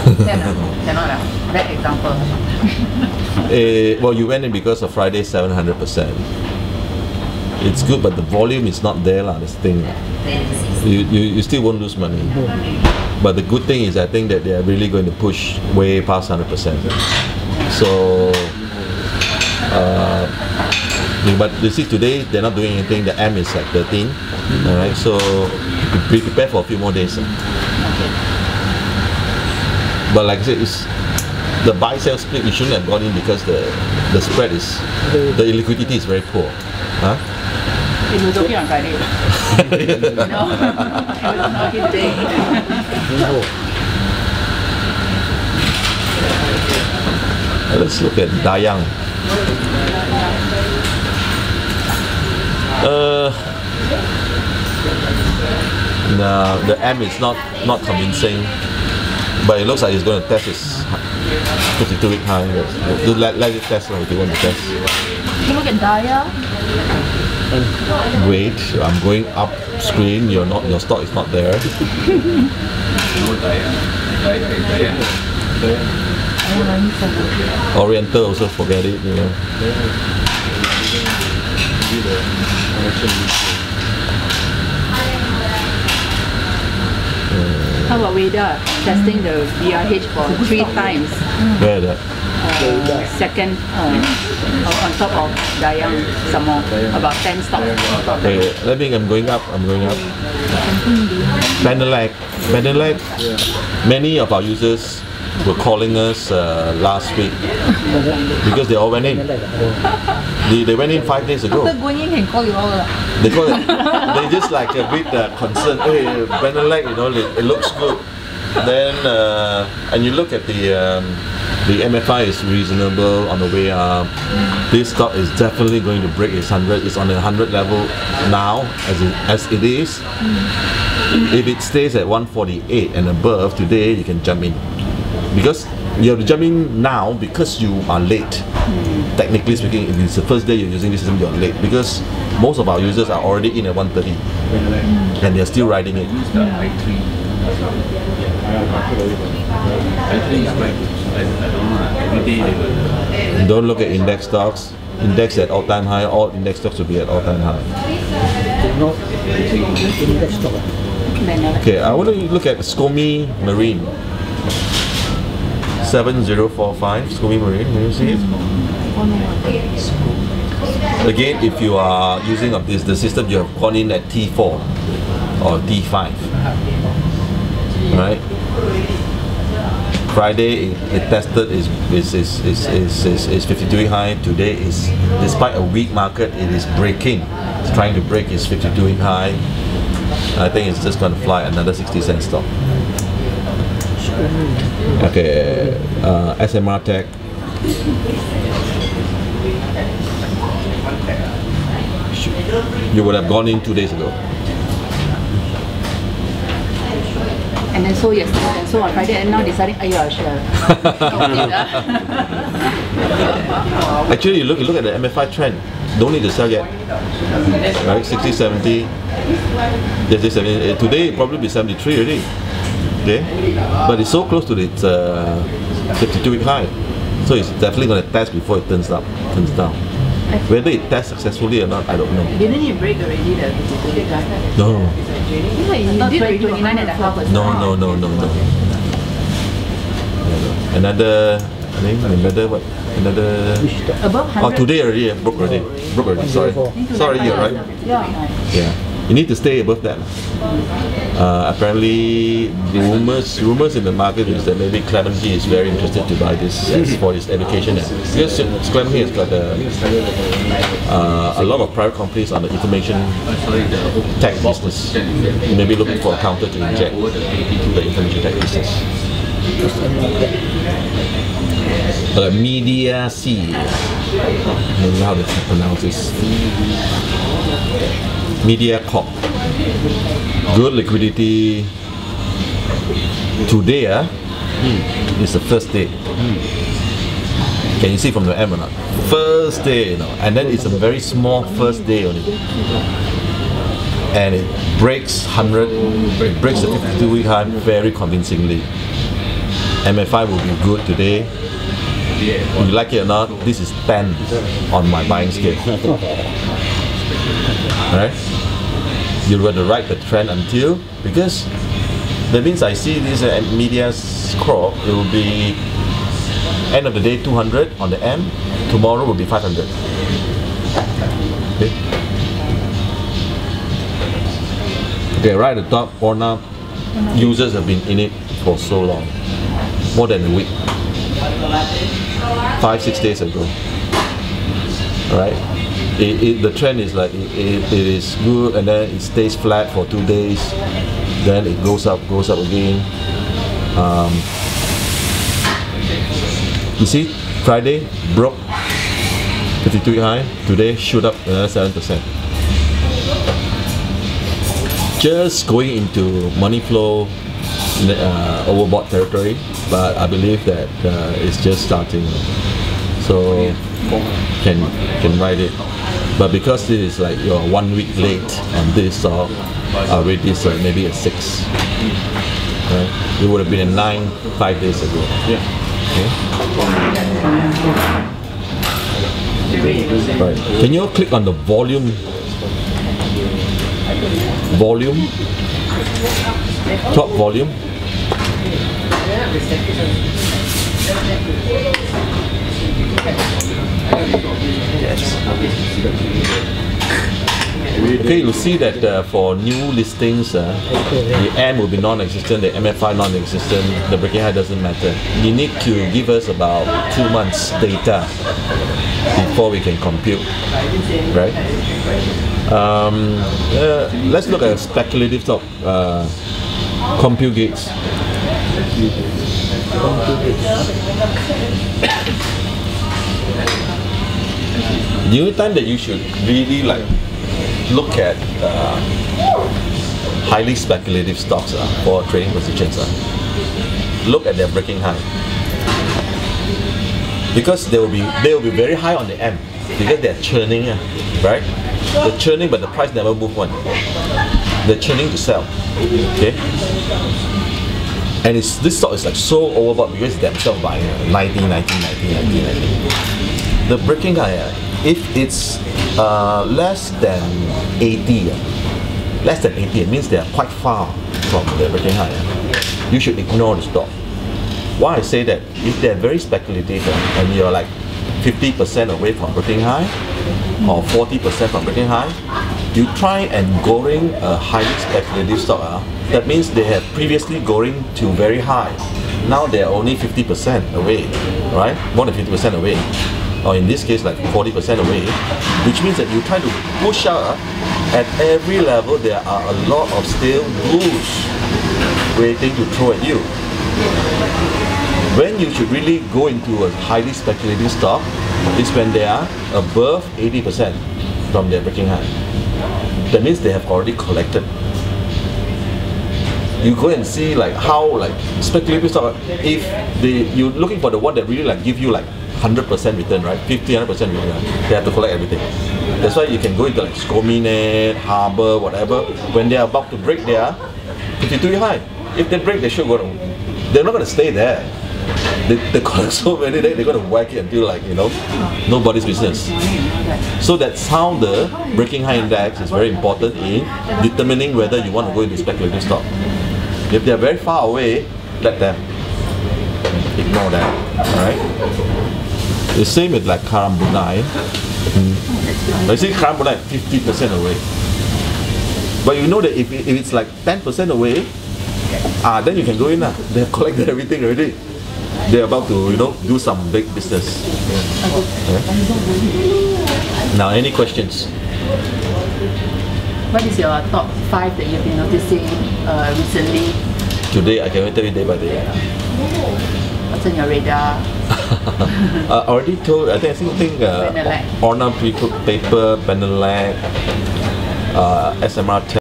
Cannot. That example. Well, you went in because of Friday 700%. It's good, but the volume is not there, lah. This thing, you still won't lose money. But the good thing is, I think that they are really going to push way past 100%. So, but you see today they're not doing anything. The M is at 13. All right, so be prepared for a few more days. But like I said, it's the buy-sell split. You shouldn't have gone in because the spread is, the liquidity is very poor. Huh? It was okay on Friday. No, it was not okay today. Let's look at Dayang. No, the M is not convincing, but it looks like it's going to test its 52-week high. Let it test if you want to test. Look at Daya. Wait, I'm going up screen. Your stock is not there. Oriental also forget it. You know. How about Veda testing the BRH for 3 times? Where that? Second on top of Dayang, some more, about 10 stocks. Okay, I'm going up. Benelec, many of our users were calling us last week because they all went in. They went in 5 days ago. After going in, can call you all. They call it. They just like a bit concerned. Hey, Benelec, you know, it looks good. Then and you look at the MFI is reasonable on the way up. This stock is definitely going to break its 100. It's on the 100 level now, as it is. If it stays at 148 and above today, you can jump in. Because you have to jump in now because you are late. Technically speaking, if it's the first day you're using this system, you're late. Because most of our users are already in at 130 and they're still riding it. Don't look at index stocks. Index at all-time high. All index stocks will be at all-time high. Okay, I want to look at SCOMI Marine. 7045 SCOMI Marine. Can you see it? Again, if you are using the system, you have gone in at T4 or T5. Right? Friday it tested is 52-week high. Today is, despite a weak market, it is breaking. It's trying to break its 52-week high. I think it's just going to fly another 60-cent stop. Okay, SMR Tech. You would have gone in 2 days ago. And then so yesterday, and so on Friday, and now deciding, I'll share. Actually, you look at the MFI trend. Don't need to sell yet. Right, 60, 70. Yes, 70. Today it probably be 73 already. Okay, but it's so close to its 52-week high, so it's definitely going to test before it turns down. Whether it tests successfully or not, I don't know. Didn't it break already, the 52-week high? No. Not 29.5%. No. Another what? Another. Above 100. Oh, today already broke already. Sorry, you're right. Yeah. You need to stay above that. Apparently, rumors in the market is that maybe Clementi is very interested to buy this for its education. Because Clementi has got a lot of private companies on the information tech business. Maybe looking for a counter to inject the information tech business. Media C. I don't know how to pronounce this. Media Corp. Good liquidity. Today is the first day. Can you see from the M or not? First day, you know, and then it's a very small first day only. And it breaks 100, it breaks the 52-week high very convincingly. MFI will be good today. You like it or not, this is 10 on my buying scale. Right? You're going to ride the trend until, because that means I see this media scroll, it will be end of the day 200 on the M, tomorrow will be 500. Okay, right at the top, Orna users have been in it for so long, more than a week, 5-6 days ago. Alright, the trend is like it is good, and then it stays flat for 2 days, then it goes up again. You see, Friday broke 52 high, today shoot up another 7%. Just going into money flow overbought territory, but I believe that it's just starting, so can ride it. But because this is like you're 1 week late on this, so I'll rate this maybe a 6. Right? It would have been a 9 5 days ago. Yeah. Okay. Right. Can you click on the volume? Top volume. Okay, you'll see that for new listings, the M will be non-existent, the MFI non-existent, the breaking high doesn't matter. You need to give us about 2 months data before we can compute, right? Let's look at a speculative stock, compute gates. The only time that you should really like look at highly speculative stocks for trading positions, look at their breaking high, because they will be very high on the M because they're churning, right? They're churning, but the price never move one. They're churning to sell, okay? And this stock is like so overbought because they're themselves buying 90. The breaking high, if it's less than 80, it means they are quite far from the breaking high. You should ignore the stock. Why I say that? If they're very speculative and you're like 50% away from breaking high or 40% from breaking high, you try and goreng a highly speculative stock. That means they have previously goreng to very high. Now they are only 50% away, right? More than 50% away. Or in this case like 40% away, which means that you try to push out at every level. There are a lot of stale bulls waiting to throw at you. When you should really go into a highly speculative stock is when they are above 80% from their breaking high. That means they have already collected. You go and see like how like speculative stock, if you're looking for the one that really like give you like 100% return, right? 50-100% return, they have to collect everything. That's why you can go into like Scominet, Harbour, whatever. When they are about to break their 52 high, if they break, they should go. They're not going to stay there. They collect so many, they're going to whack it until like, you know, nobody's business. So that's how the breaking high index is very important in determining whether you want to go into speculative stock. If they're very far away, let them. Ignore that. Alright? The same with like Karambunai. I see Karambunai 50% away. But you know that if it's like 10% away, then you can go in. They have collected everything already. They're about to, you know, do some big business. Okay. Now, any questions? What is your top 5 that you've been noticing recently? Today, I can tell you day by day. What's on your radar? I already told, I think Orna pre-cooked paper, Benelec, SMR